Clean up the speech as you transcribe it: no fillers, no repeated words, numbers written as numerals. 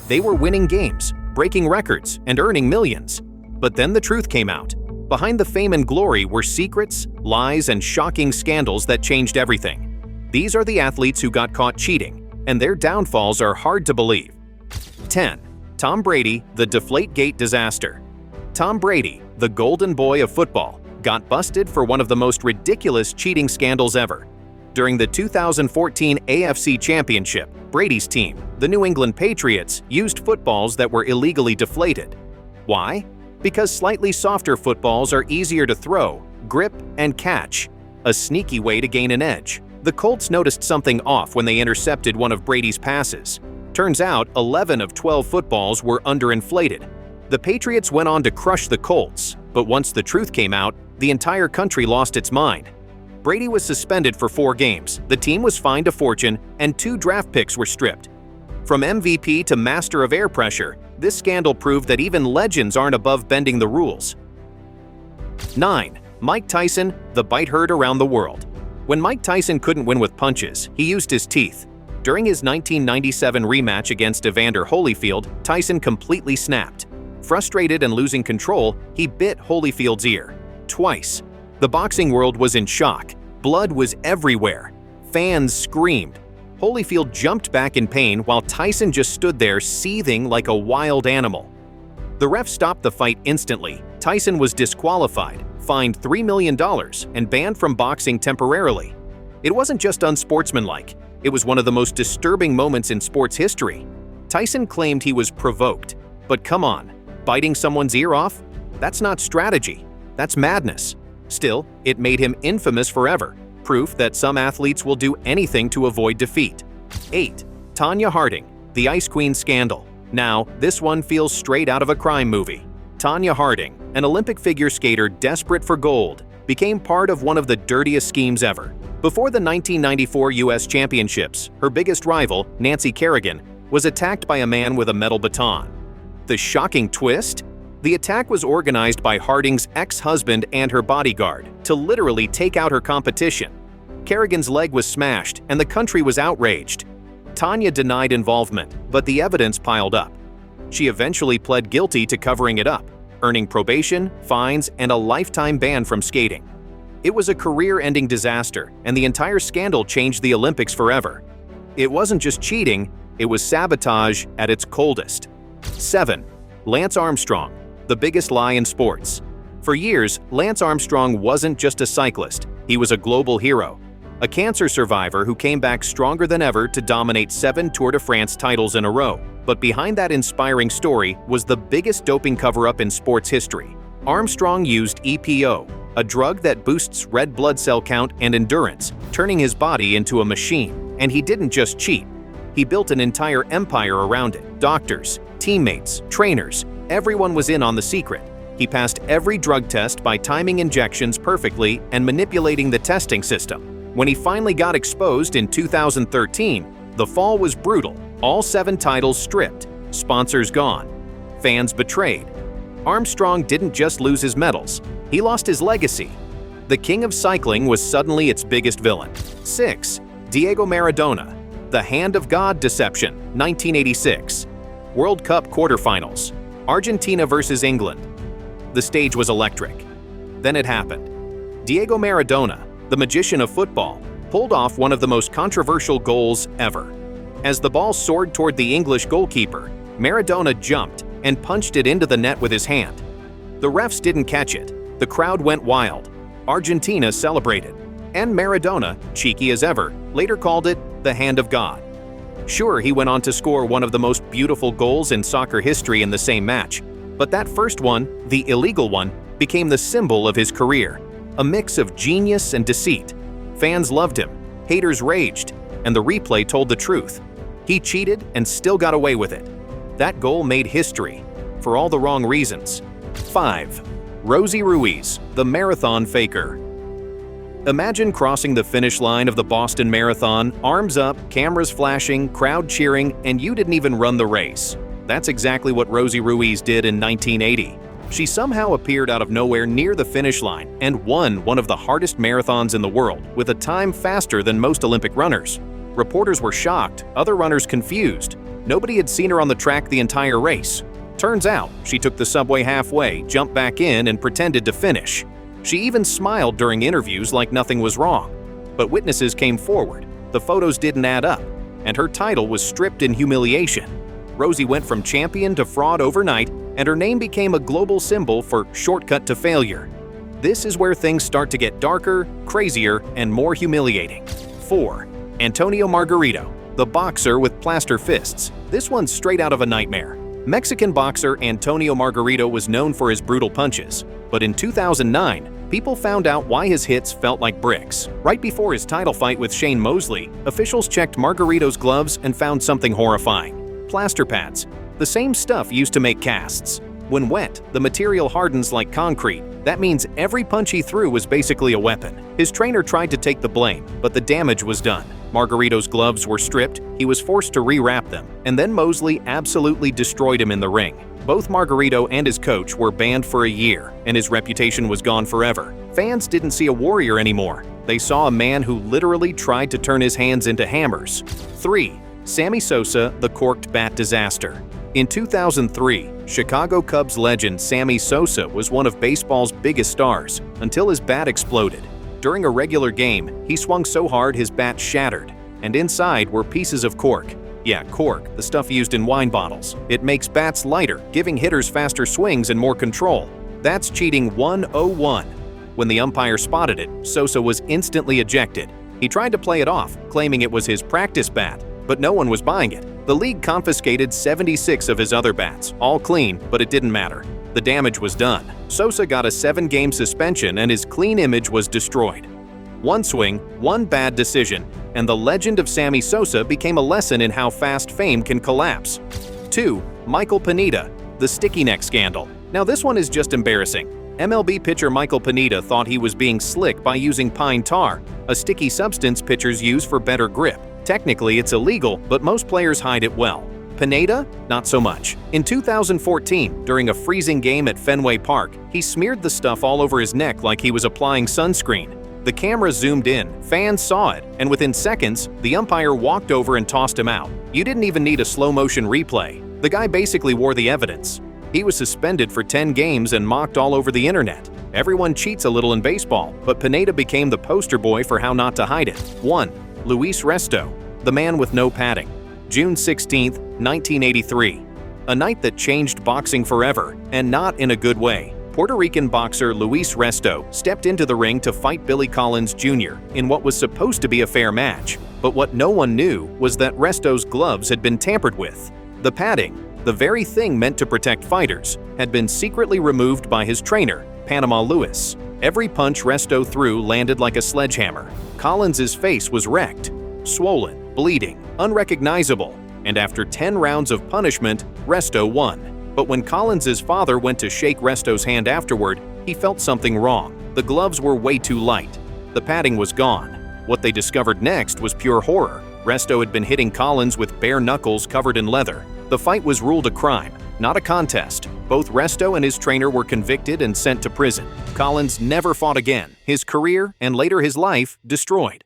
They were winning games, breaking records, and earning millions. But then the truth came out. Behind the fame and glory were secrets, lies, and shocking scandals that changed everything. These are the athletes who got caught cheating, and their downfalls are hard to believe. 10. Tom Brady, the DeflateGate disaster. Tom Brady, the golden boy of football, got busted for one of the most ridiculous cheating scandals ever. During the 2014 AFC Championship, Brady's team, the New England Patriots, used footballs that were illegally deflated. Why? Because slightly softer footballs are easier to throw, grip, and catch, a sneaky way to gain an edge. The Colts noticed something off when they intercepted one of Brady's passes. Turns out 11 of 12 footballs were underinflated. The Patriots went on to crush the Colts, but once the truth came out, the entire country lost its mind. Brady was suspended for 4 games, the team was fined a fortune, and 2 draft picks were stripped. From MVP to master of air pressure, this scandal proved that even legends aren't above bending the rules. 9. Mike Tyson, the bite heard around the world. When Mike Tyson couldn't win with punches, he used his teeth. During his 1997 rematch against Evander Holyfield, Tyson completely snapped. Frustrated and losing control, he bit Holyfield's ear. Twice. The boxing world was in shock. Blood was everywhere. Fans screamed. Holyfield jumped back in pain while Tyson just stood there seething like a wild animal. The ref stopped the fight instantly. Tyson was disqualified, fined $3 million, and banned from boxing temporarily. It wasn't just unsportsmanlike. It was one of the most disturbing moments in sports history. Tyson claimed he was provoked. But come on, biting someone's ear off? That's not strategy. That's madness. Still, it made him infamous forever. Proof that some athletes will do anything to avoid defeat. 8. Tonya Harding, the Ice Queen scandal. Now, this one feels straight out of a crime movie. Tonya Harding, an Olympic figure skater desperate for gold, became part of one of the dirtiest schemes ever. Before the 1994 U.S. Championships, her biggest rival, Nancy Kerrigan, was attacked by a man with a metal baton. The shocking twist? The attack was organized by Harding's ex-husband and her bodyguard to literally take out her competition. Kerrigan's leg was smashed, and the country was outraged. Tonya denied involvement, but the evidence piled up. She eventually pled guilty to covering it up, earning probation, fines, and a lifetime ban from skating. It was a career-ending disaster, and the entire scandal changed the Olympics forever. It wasn't just cheating, it was sabotage at its coldest. 7. Lance Armstrong, the biggest lie in sports. For years, Lance Armstrong wasn't just a cyclist, he was a global hero. A cancer survivor who came back stronger than ever to dominate 7 Tour de France titles in a row. But behind that inspiring story was the biggest doping cover-up in sports history. Armstrong used EPO, a drug that boosts red blood cell count and endurance, turning his body into a machine. And he didn't just cheat. He built an entire empire around it. Doctors, teammates, trainers, everyone was in on the secret. He passed every drug test by timing injections perfectly and manipulating the testing system. When he finally got exposed in 2013, the fall was brutal. All 7 titles stripped, sponsors gone, fans betrayed. Armstrong didn't just lose his medals, he lost his legacy. The king of cycling was suddenly its biggest villain. 6. Diego Maradona, the Hand of God deception, 1986. World Cup quarterfinals, Argentina versus England. The stage was electric. Then it happened. Diego Maradona, the magician of football, pulled off one of the most controversial goals ever. As the ball soared toward the English goalkeeper, Maradona jumped and punched it into the net with his hand. The refs didn't catch it. The crowd went wild. Argentina celebrated. And Maradona, cheeky as ever, later called it the Hand of God. Sure, he went on to score one of the most beautiful goals in soccer history in the same match, but that first one, the illegal one, became the symbol of his career. A mix of genius and deceit. Fans loved him, haters raged, and the replay told the truth. He cheated and still got away with it. That goal made history, for all the wrong reasons. 5. Rosie Ruiz, the marathon faker. Imagine crossing the finish line of the Boston Marathon, arms up, cameras flashing, crowd cheering, and you didn't even run the race. That's exactly what Rosie Ruiz did in 1980. She somehow appeared out of nowhere near the finish line and won one of the hardest marathons in the world with a time faster than most Olympic runners. Reporters were shocked, other runners confused. Nobody had seen her on the track the entire race. Turns out, she took the subway halfway, jumped back in, and pretended to finish. She even smiled during interviews like nothing was wrong. But witnesses came forward. The photos didn't add up, and her title was stripped in humiliation. Rosie went from champion to fraud overnight, and her name became a global symbol for shortcut to failure. This is where things start to get darker, crazier, and more humiliating. 4. Antonio Margarito, the boxer with plaster fists. This one's straight out of a nightmare. Mexican boxer Antonio Margarito was known for his brutal punches, but in 2009, people found out why his hits felt like bricks. Right before his title fight with Shane Mosley, officials checked Margarito's gloves and found something horrifying: plaster pads, the same stuff used to make casts. When wet, the material hardens like concrete. That means every punch he threw was basically a weapon. His trainer tried to take the blame, but the damage was done. Margarito's gloves were stripped, he was forced to rewrap them, and then Mosley absolutely destroyed him in the ring. Both Margarito and his coach were banned for a year, and his reputation was gone forever. Fans didn't see a warrior anymore. They saw a man who literally tried to turn his hands into hammers. 3. Sammy Sosa, the corked bat disaster. In 2003, Chicago Cubs legend Sammy Sosa was one of baseball's biggest stars until his bat exploded. During a regular game, he swung so hard his bat shattered, and inside were pieces of cork. Yeah, cork, the stuff used in wine bottles. It makes bats lighter, giving hitters faster swings and more control. That's cheating 101. When the umpire spotted it, Sosa was instantly ejected. He tried to play it off, claiming it was his practice bat, but no one was buying it. The league confiscated 76 of his other bats, all clean, but it didn't matter. The damage was done. Sosa got a 7-game suspension and his clean image was destroyed. One swing, one bad decision, and the legend of Sammy Sosa became a lesson in how fast fame can collapse. 2. Michael Pineda, the sticky neck scandal. Now this one is just embarrassing. MLB pitcher Michael Pineda thought he was being slick by using pine tar, a sticky substance pitchers use for better grip. Technically, it's illegal, but most players hide it well. Pineda? Not so much. In 2014, during a freezing game at Fenway Park, he smeared the stuff all over his neck like he was applying sunscreen. The camera zoomed in, fans saw it, and within seconds, the umpire walked over and tossed him out. You didn't even need a slow-motion replay. The guy basically wore the evidence. He was suspended for 10 games and mocked all over the internet. Everyone cheats a little in baseball, but Pineda became the poster boy for how not to hide it. 1. Luis Resto, the man with no padding. June 16, 1983. A night that changed boxing forever, and not in a good way. Puerto Rican boxer Luis Resto stepped into the ring to fight Billy Collins Jr. in what was supposed to be a fair match. But what no one knew was that Resto's gloves had been tampered with. The padding, the very thing meant to protect fighters, had been secretly removed by his trainer, Panama Luis. Every punch Resto threw landed like a sledgehammer. Collins's face was wrecked, swollen, bleeding, unrecognizable, and after 10 rounds of punishment, Resto won. But when Collins's father went to shake Resto's hand afterward, he felt something wrong. The gloves were way too light. The padding was gone. What they discovered next was pure horror. Resto had been hitting Collins with bare knuckles covered in leather. The fight was ruled a crime, not a contest. Both Resto and his trainer were convicted and sent to prison. Collins never fought again. His career, and later his life, destroyed.